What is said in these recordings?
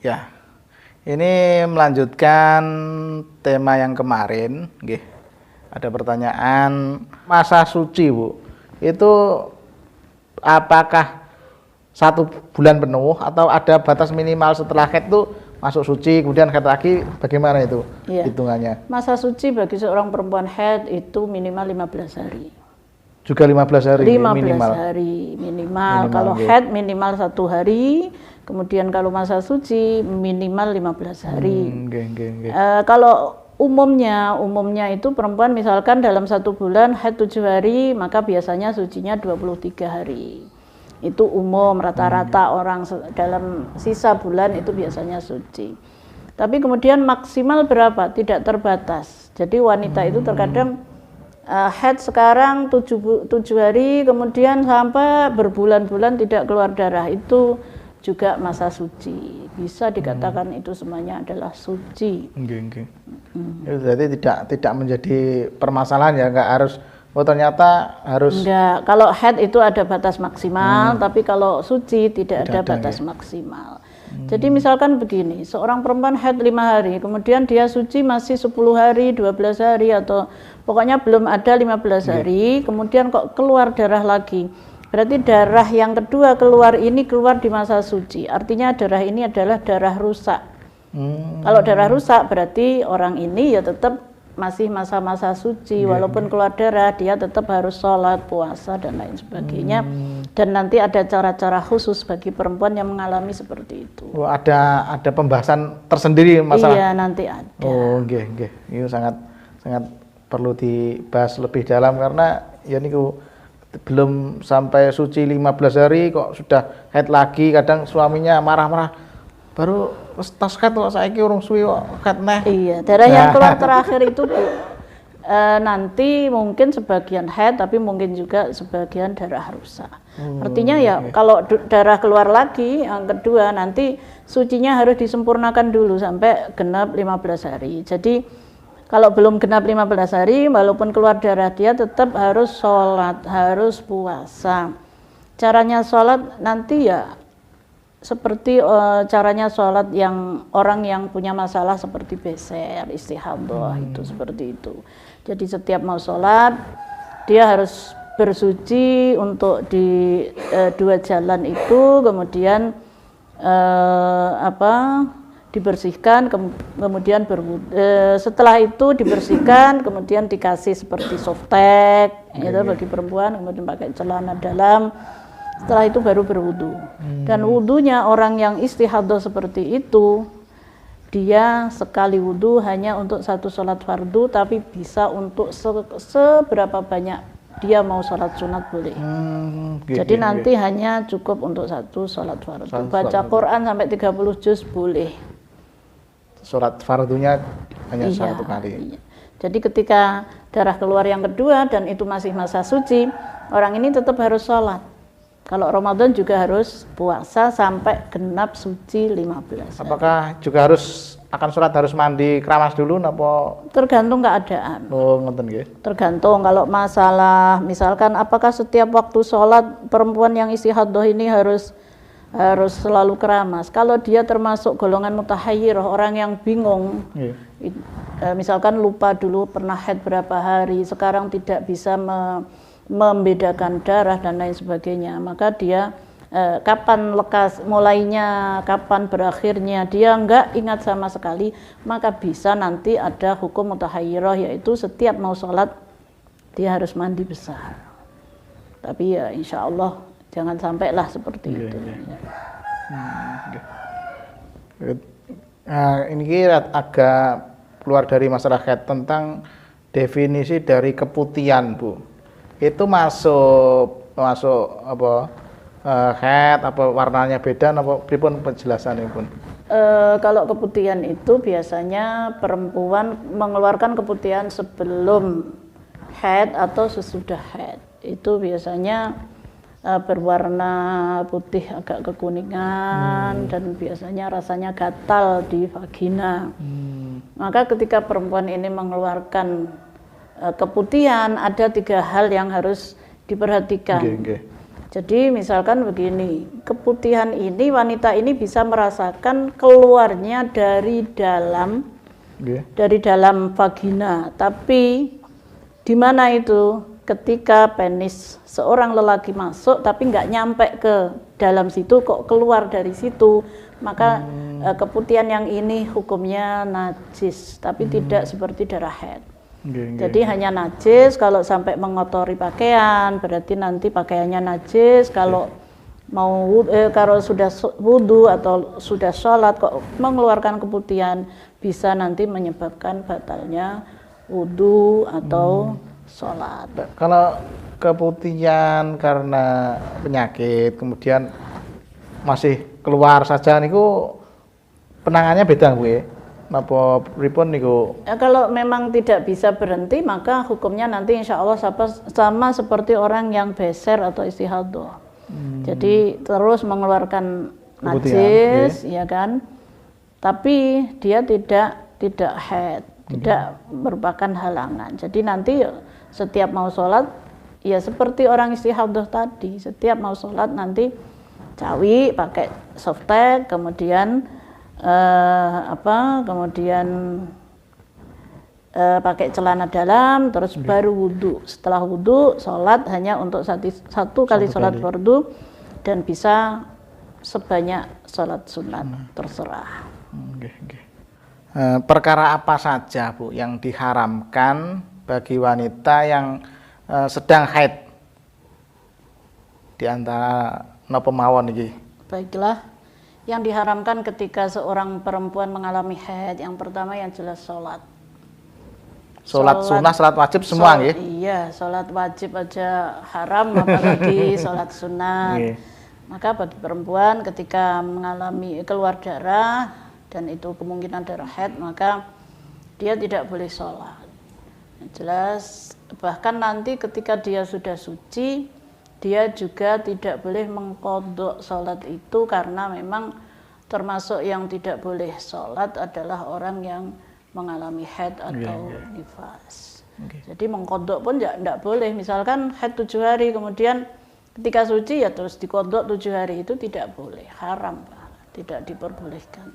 Ya, ini melanjutkan tema yang kemarin. Nggih. Ada pertanyaan masa suci, Bu. Itu apakah 1 bulan penuh atau ada batas minimal setelah haid itu masuk suci, kemudian haid lagi, bagaimana itu hitungannya? Masa suci bagi seorang perempuan haid itu minimal 15 hari. Juga 15 hari 15 minimal. hari minimal. Kalau haid minimal 1 hari, kemudian kalau masa suci minimal 15 hari. Kalau umumnya itu perempuan misalkan dalam 1 bulan haid 7 hari, maka biasanya sucinya 23 hari. Itu umum, rata-rata orang dalam sisa bulan itu biasanya suci. Tapi kemudian maksimal berapa? Tidak terbatas. Jadi wanita itu terkadang haid sekarang 7 hari, kemudian sampai berbulan-bulan tidak keluar darah, itu juga masa suci. Bisa dikatakan itu semuanya adalah suci. Itu berarti tidak menjadi permasalahan ya, nggak harus ternyata harus. Enggak, kalau haid itu ada batas maksimal, tapi kalau suci tidak ada batas maksimal. Jadi misalkan begini, seorang perempuan haid 5 hari, kemudian dia suci masih 10 hari, 12 hari, atau pokoknya belum ada 15 hari, kemudian kok keluar darah lagi. Berarti darah yang kedua keluar ini keluar di masa suci. Artinya darah ini adalah darah rusak. Kalau darah rusak berarti orang ini ya tetap masih masa-masa suci, walaupun keluar darah dia tetap harus sholat, puasa dan lain sebagainya. Dan nanti ada cara-cara khusus bagi perempuan yang mengalami seperti itu. Ada pembahasan tersendiri masalah. Iya, nanti ada. Nggih. Itu sangat perlu dibahas lebih dalam karena ya niku belum sampai suci 15 hari kok sudah haid lagi, kadang suaminya marah-marah. Baru tas haid kok saiki urung suwi kok haid neh. Iya, darah yang keluar terakhir itu Bu, nanti mungkin sebagian haid tapi mungkin juga sebagian darah rusak. Artinya ya kalau darah keluar lagi yang kedua nanti sucinya harus disempurnakan dulu sampai genap 15 hari. Jadi kalau belum genap 15 hari walaupun keluar darah dia tetap harus sholat, harus puasa. Caranya sholat nanti ya seperti caranya sholat yang orang yang punya masalah seperti beser, istihadah, itu seperti itu. Jadi setiap mau sholat dia harus bersuci untuk di 2 jalan itu, kemudian dibersihkan, kemudian setelah itu dibersihkan, kemudian dikasih seperti softtek, itu bagi perempuan, kemudian pakai celana dalam. Setelah itu baru berwudu. Dan wudunya orang yang istihadah seperti itu, dia sekali wudu hanya untuk 1 sholat fardu, tapi bisa untuk seberapa banyak dia mau sholat sunat boleh. Jadi nanti hanya cukup untuk 1 sholat fardu. Baca Quran sampai 30 juz boleh. Sholat fardunya hanya 1 kali. Iya. Jadi ketika darah keluar yang kedua dan itu masih masa suci, orang ini tetap harus sholat. Kalau Ramadan juga harus puasa sampai genap suci 15 hari. Apakah juga akan sholat harus mandi keramas dulu napa? Tergantung keadaan. Ngoten nggih. Tergantung kalau masalah misalkan apakah setiap waktu sholat perempuan yang istihadah ini harus selalu keramas. Kalau dia termasuk golongan mutahayyirah, orang yang bingung. Misalkan lupa dulu pernah haid berapa hari, sekarang tidak bisa membedakan darah dan lain sebagainya, maka dia kapan lekas mulainya, kapan berakhirnya dia enggak ingat sama sekali, maka bisa nanti ada hukum mutahayyirah, yaitu setiap mau sholat dia harus mandi besar. Tapi ya insya Allah jangan sampailah seperti itu. Ini agak keluar dari masalah haid, tentang definisi dari keputihan, Bu. Itu masuk apa haid apa warnanya beda apa pripun penjelasannya pun? Kalau keputihan itu biasanya perempuan mengeluarkan keputihan sebelum haid atau sesudah haid. Itu biasanya berwarna putih agak kekuningan dan biasanya rasanya gatal di vagina. Maka ketika perempuan ini mengeluarkan keputihan, ada 3 hal yang harus diperhatikan. Jadi misalkan begini, keputihan ini wanita ini bisa merasakan keluarnya dari dalam vagina. Tapi di mana itu? Ketika penis seorang lelaki masuk tapi nggak nyampe ke dalam situ, kok keluar dari situ, maka keputihan yang ini hukumnya najis, tapi tidak seperti darah haid. Jadi hanya najis kalau sampai mengotori pakaian, berarti nanti pakaiannya najis. Kalau kalau sudah wudhu atau sudah sholat kok mengeluarkan keputihan, bisa nanti menyebabkan batalnya wudhu atau sholat. Kalau keputihan karena penyakit kemudian masih keluar saja niku penangannya beda gue. Napa pripun niku? Kalau memang tidak bisa berhenti, maka hukumnya nanti insya Allah sama seperti orang yang beser atau istihadah. Jadi terus mengeluarkan najis, ya kan? Tapi dia tidak haid, tidak merupakan halangan. Jadi nanti setiap mau sholat, ya seperti orang istihadah tadi, setiap mau sholat nanti cawi pakai softtek, kemudian pakai celana dalam, terus baru wudhu. Setelah wudhu, sholat hanya untuk satu kali sholat fardu dan bisa sebanyak sholat sunat, terserah. Perkara apa saja Bu yang diharamkan bagi wanita yang sedang haid di antara napa mawon iki? Baiklah, yang diharamkan ketika seorang perempuan mengalami haid, yang pertama yang jelas sholat. Sholat sunnah, sholat wajib semua nggih? Iya, sholat wajib aja haram, apalagi sholat sunat. Maka bagi perempuan ketika mengalami keluar darah dan itu kemungkinan darah haid, maka dia tidak boleh sholat. Jelas, bahkan nanti ketika dia sudah suci, dia juga tidak boleh mengqadha sholat itu, karena memang termasuk yang tidak boleh sholat adalah orang yang mengalami haid atau nifas. Jadi mengqadha pun tidak boleh. Misalkan haid 7 hari, kemudian ketika suci ya terus diqadha 7 hari, itu tidak boleh, haram, tidak diperbolehkan.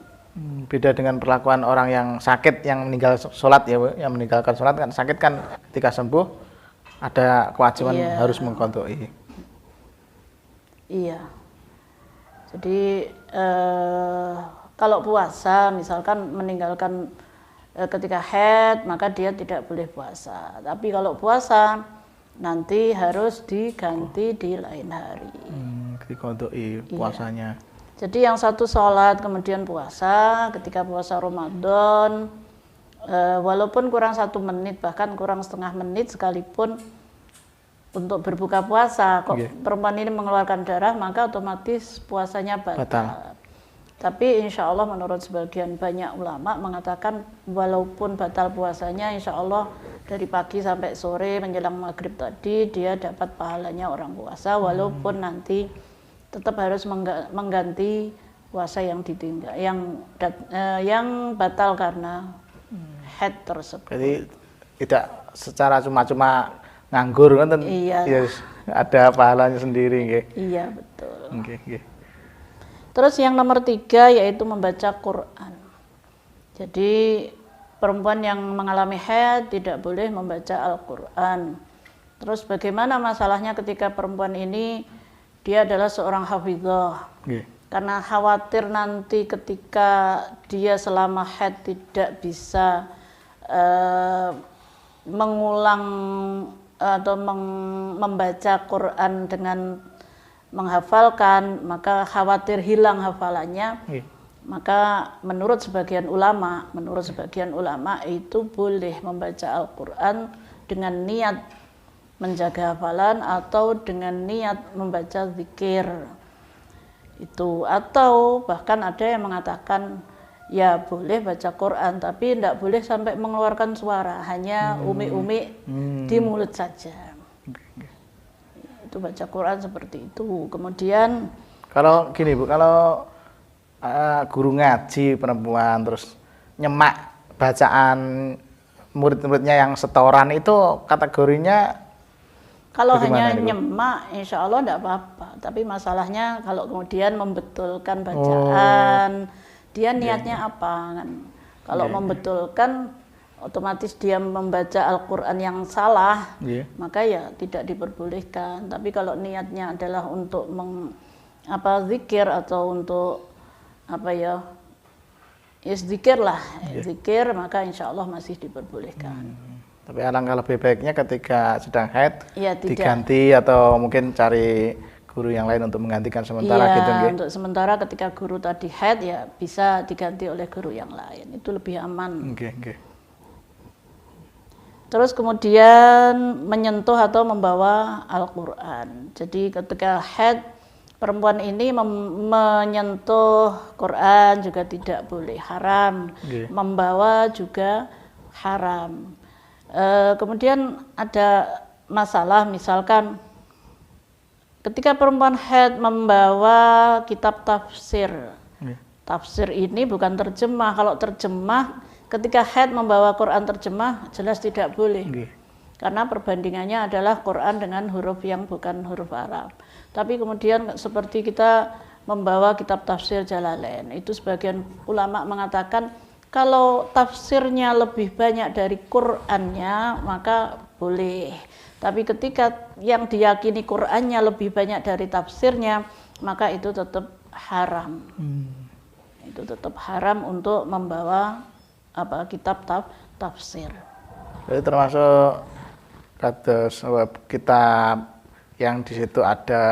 Beda dengan perlakuan orang yang sakit yang meninggal sholat ya Bu, yang meninggalkan sholat kan sakit kan, ketika sembuh ada kewajiban harus mengqadha'i. Iya. Jadi kalau puasa misalkan meninggalkan ketika haid, maka dia tidak boleh puasa. Tapi kalau puasa nanti harus diganti di lain hari. Diqadha'i puasanya. Jadi yang satu sholat kemudian puasa, ketika puasa Ramadan, walaupun kurang 1 menit, bahkan kurang setengah menit sekalipun untuk berbuka puasa, kok perempuan ini mengeluarkan darah, maka otomatis puasanya batal. Tapi insya Allah menurut sebagian banyak ulama mengatakan walaupun batal puasanya, insya Allah dari pagi sampai sore menjelang maghrib tadi dia dapat pahalanya orang puasa, walaupun nanti tetap harus mengganti puasa yang ditinggal, yang batal karena haid tersebut. Jadi tidak secara cuma-cuma nganggur kan? Iya. Ada pahalanya sendiri, nggih. Iya betul. Nggih. Terus yang nomor 3 yaitu membaca Quran. Jadi perempuan yang mengalami haid tidak boleh membaca Al-Quran. Terus bagaimana masalahnya ketika perempuan ini dia adalah seorang hafizah, karena khawatir nanti ketika dia selama haid tidak bisa mengulang atau membaca Quran dengan menghafalkan, maka khawatir hilang hafalannya. Maka menurut sebagian ulama itu boleh membaca Al-Quran dengan niat menjaga hafalan atau dengan niat membaca zikir itu, atau bahkan ada yang mengatakan ya boleh baca Quran tapi tidak boleh sampai mengeluarkan suara, hanya umi-umi di mulut saja. Itu baca Quran seperti itu. Kemudian kalau gini Bu, kalau guru ngaji perempuan terus nyemak bacaan murid-muridnya yang setoran, itu kategorinya Kalau Bagaimana hanya ini, Bu? nyemak, insya Allah tidak apa-apa. Tapi masalahnya kalau kemudian membetulkan bacaan, dia niatnya apa kan? Kalau membetulkan, otomatis dia membaca Al-Quran yang salah, maka ya tidak diperbolehkan. Tapi kalau niatnya adalah untuk zikir atau untuk zikir lah, zikir, maka insya Allah masih diperbolehkan. Tapi alangkah lebih baiknya ketika sedang haid Ya, tidak. diganti atau mungkin cari guru yang lain untuk menggantikan sementara gitu nggih. Untuk sementara ketika guru tadi haid ya bisa diganti oleh guru yang lain. Itu lebih aman. Nggih. Terus kemudian menyentuh atau membawa Al-Qur'an. Jadi ketika haid perempuan ini menyentuh Quran juga tidak boleh, haram. Membawa juga haram. Kemudian ada masalah, misalkan ketika perempuan haid membawa kitab tafsir. Tafsir ini bukan terjemah. Kalau terjemah, ketika haid membawa Quran terjemah jelas tidak boleh. Karena perbandingannya adalah Quran dengan huruf yang bukan huruf Arab. Tapi kemudian seperti kita membawa kitab tafsir Jalalain, itu sebagian ulama mengatakan kalau tafsirnya lebih banyak dari Qur'annya maka boleh. Tapi ketika yang diyakini Qur'annya lebih banyak dari tafsirnya, maka itu tetap haram. Itu tetap haram untuk membawa kitab tafsir. Jadi termasuk kados kitab yang di situ ada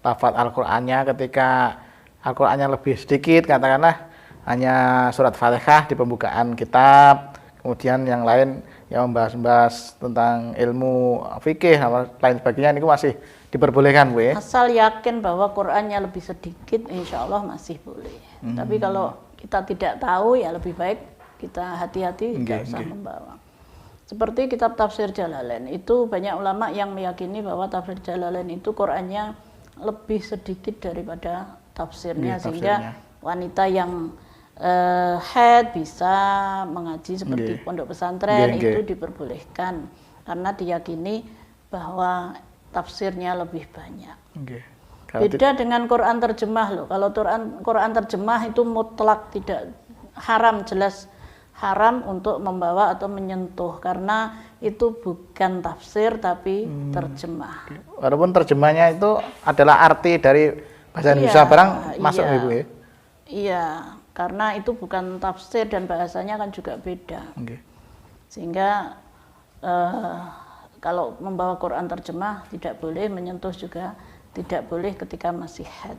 lafaz Al-Qur'annya, ketika Al-Qur'annya lebih sedikit, katakanlah hanya surat Fatihah di pembukaan kitab, kemudian yang lain yang membahas tentang ilmu fikih dan lain sebagainya, itu masih diperbolehkan, Bu ya? Asal yakin bahwa Qur'annya lebih sedikit, insya Allah masih boleh. Tapi kalau kita tidak tahu, ya lebih baik kita hati-hati, tidak usah membawa. Seperti kitab tafsir Jalalain, itu banyak ulama yang meyakini bahwa tafsir Jalalain itu Qur'annya lebih sedikit daripada tafsirnya, sehingga wanita yang haid bisa mengaji seperti pondok pesantren itu diperbolehkan karena diyakini bahwa tafsirnya lebih banyak. Beda dengan Quran terjemah loh. Kalau Quran terjemah itu mutlak tidak haram, jelas haram untuk membawa atau menyentuh karena itu bukan tafsir tapi terjemah. Walaupun terjemahnya itu adalah arti dari bahasa Indonesia barang masuk Ibu ya. Iya, karena itu bukan tafsir dan bahasanya kan juga beda. Sehingga kalau membawa Quran terjemah tidak boleh, menyentuh juga tidak boleh ketika masih haid.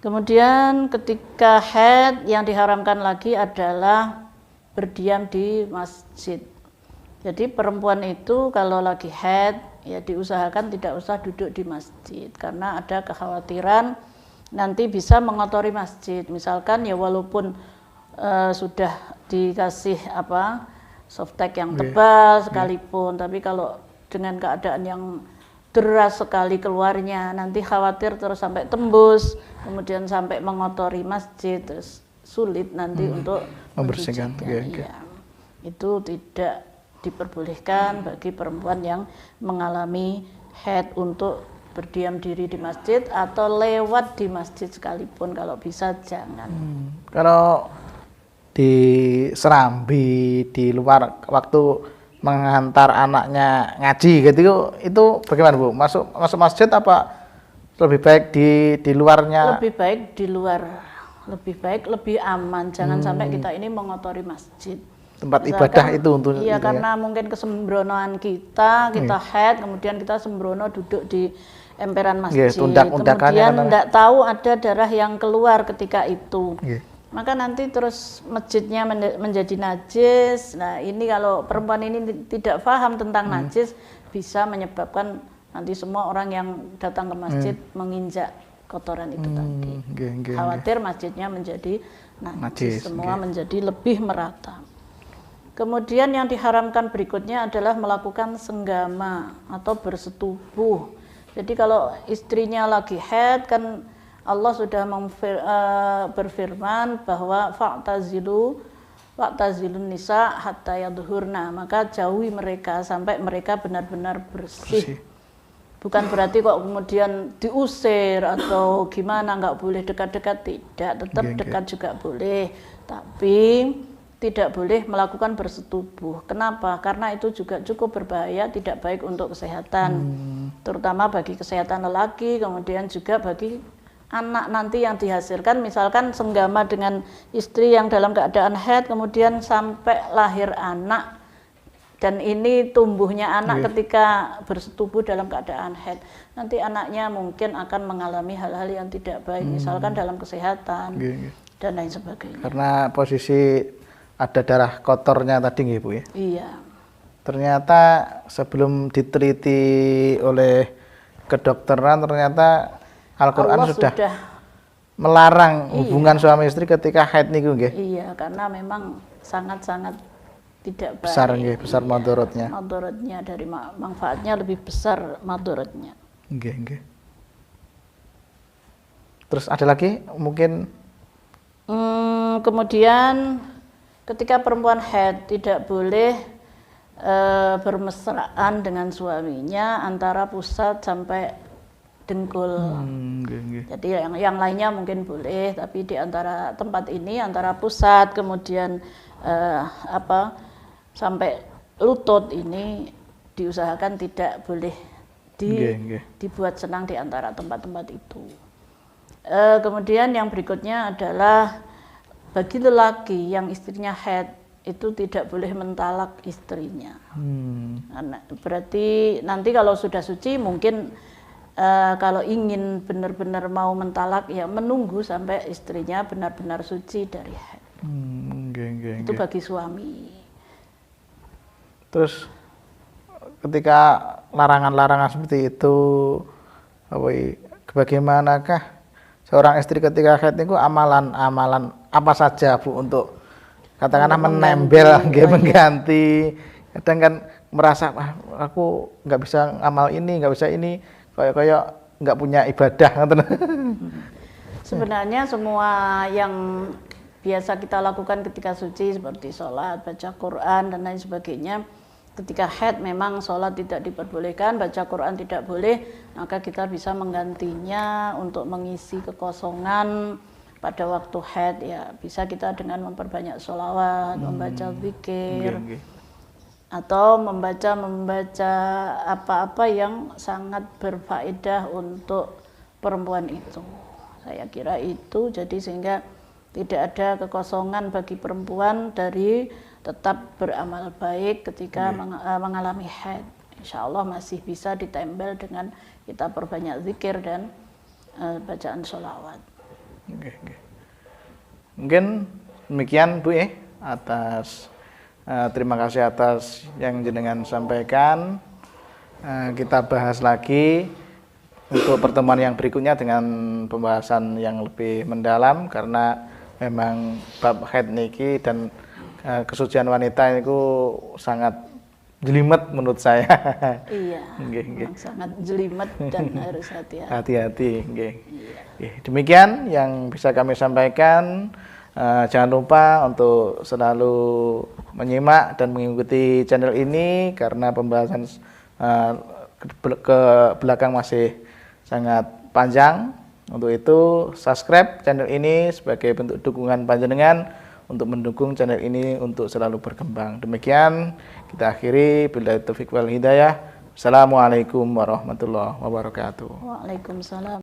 Kemudian ketika haid yang diharamkan lagi adalah berdiam di masjid. Jadi perempuan itu kalau lagi haid ya diusahakan tidak usah duduk di masjid karena ada kekhawatiran nanti bisa mengotori masjid. Misalkan ya walaupun sudah dikasih softtek yang tebal sekalipun, tapi kalau dengan keadaan yang deras sekali keluarnya, nanti khawatir terus sampai tembus, kemudian sampai mengotori masjid, terus sulit nanti untuk membersihkan. Ya. Itu tidak diperbolehkan bagi perempuan yang mengalami haid untuk berdiam diri di masjid atau lewat di masjid sekalipun, kalau bisa jangan. Kalau di Serambi, di luar waktu mengantar anaknya ngaji gitu, itu bagaimana Bu? Masuk masjid apa lebih baik di luarnya? Lebih baik di luar, lebih aman. Jangan sampai kita ini mengotori masjid. Tempat ibadah itu untuk iya, karena mungkin kesembronoan kita haid, kemudian kita sembrono duduk di emperan masjid. Kemudian tidak tahu ada darah yang keluar ketika itu. Maka nanti terus masjidnya menjadi najis. Nah ini kalau perempuan ini tidak paham tentang najis, bisa menyebabkan nanti semua orang yang datang ke masjid menginjak kotoran itu tadi. Khawatir masjidnya menjadi najis, semua menjadi lebih merata. Kemudian yang diharamkan berikutnya adalah melakukan senggama atau bersetubuh. Jadi kalau istrinya lagi haid, kan Allah sudah berfirman bahwa fa'tazilu Fa'tazilun nisa hatta yadhurna, maka jauhi mereka sampai mereka benar-benar bersih. Bukan berarti kok kemudian diusir atau gimana, nggak boleh dekat-dekat, tidak, tetap dekat juga boleh, tapi tidak boleh melakukan bersetubuh. Kenapa? Karena itu juga cukup berbahaya, tidak baik untuk kesehatan, terutama bagi kesehatan lelaki, kemudian juga bagi anak nanti yang dihasilkan. Misalkan senggama dengan istri yang dalam keadaan haid, kemudian sampai lahir anak, dan ini tumbuhnya anak ketika bersetubuh dalam keadaan haid, nanti anaknya mungkin akan mengalami hal-hal yang tidak baik, misalkan dalam kesehatan dan lain sebagainya. Karena posisi ada darah kotornya tadi nggih Bu ya? Iya. Ternyata sebelum diteliti oleh kedokteran, ternyata Al-Qur'an sudah melarang hubungan suami istri ketika haid niku nggih? Iya, karena memang sangat-sangat tidak baik. Besar nggih, besar madorotnya. Madorotnya dari manfaatnya lebih besar madorotnya. Nggih, nggih. Terus ada lagi mungkin? Kemudian ketika perempuan haid tidak boleh bermesraan dengan suaminya antara pusat sampai dengkul. Jadi yang lainnya mungkin boleh, tapi di antara tempat ini, antara pusat kemudian sampai lutut ini diusahakan tidak boleh dibuat senang di antara tempat-tempat itu. Kemudian yang berikutnya adalah bagi lelaki yang istrinya haid itu tidak boleh mentalak istrinya. Berarti nanti kalau sudah suci mungkin kalau ingin benar-benar mau mentalak ya menunggu sampai istrinya benar-benar suci dari haid. Itu bagi suami. Terus ketika larangan-larangan seperti itu, bagaimanakah seorang istri ketika haid itu amalan-amalan apa saja Bu untuk katakanlah menempel, mengganti? Kadang kan merasa aku nggak bisa amal ini, nggak bisa ini, kayak nggak punya ibadah. Sebenarnya semua yang biasa kita lakukan ketika suci seperti sholat, baca Quran dan lain sebagainya, ketika haid memang sholat tidak diperbolehkan, baca Quran tidak boleh, maka kita bisa menggantinya untuk mengisi kekosongan pada waktu haid ya, bisa kita dengan memperbanyak sholawat, membaca zikir, atau membaca apa-apa yang sangat berfaedah untuk perempuan itu. Saya kira itu, jadi sehingga tidak ada kekosongan bagi perempuan dari tetap beramal baik ketika mengalami haid. Insya Allah masih bisa ditempel dengan kita perbanyak zikir dan bacaan sholawat. Mungkin demikian Bu atas terima kasih atas yang jenengan sampaikan. Kita bahas lagi untuk pertemuan yang berikutnya dengan pembahasan yang lebih mendalam, karena memang bab haid niki dan kesucian wanita itu sangat jelimet menurut saya. Iya, sangat jelimet dan harus hati-hati. Hati-hati. Demikian yang bisa kami sampaikan. Jangan lupa untuk selalu menyimak dan mengikuti channel ini, karena pembahasan ke belakang masih sangat panjang. Untuk itu subscribe channel ini sebagai bentuk dukungan panjenengan untuk mendukung channel ini untuk selalu berkembang. Demikian kita akhiri, billahi taufiq wal hidayah. Assalamualaikum warahmatullahi wabarakatuh. Waalaikumsalam.